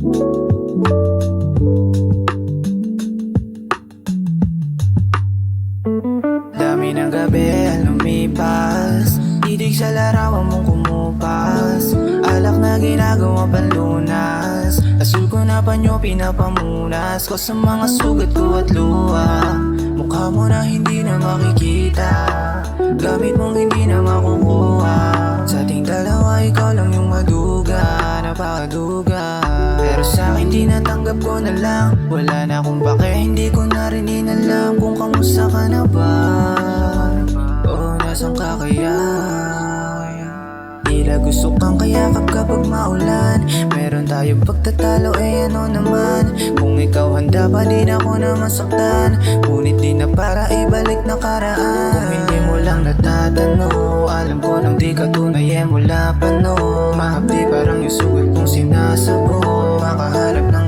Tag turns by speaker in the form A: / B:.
A: Dami ng gabi ang lumipas, idig sa larawan mong kumupas. Alak na ginagawa panlunas, asul ko na panyo pinapamunas ko sa mga sugat ko at luha. Mukha mo na hindi na makikita, gamit mong hindi na makukuha. Sa ating dalawa ikaw lang yung maduga, napakaduga. Pero sa'kin di natanggap ko na lang, wala na akong pake, hindi ko na rin inalam kung kamusta ka na ba. O nasan ka kaya? Tila gusto kang kayakap kapag maulan, meron tayong pagtatalo ano naman. Kung ikaw handa pa din ako na masaktan, ngunit di na para ibalik nakaraan. Kung hindi mo lang natatanong, alam ko nang di ka tunay mula pa no. Mahapdi parang yung sugat kong sinasabo, makaharap ng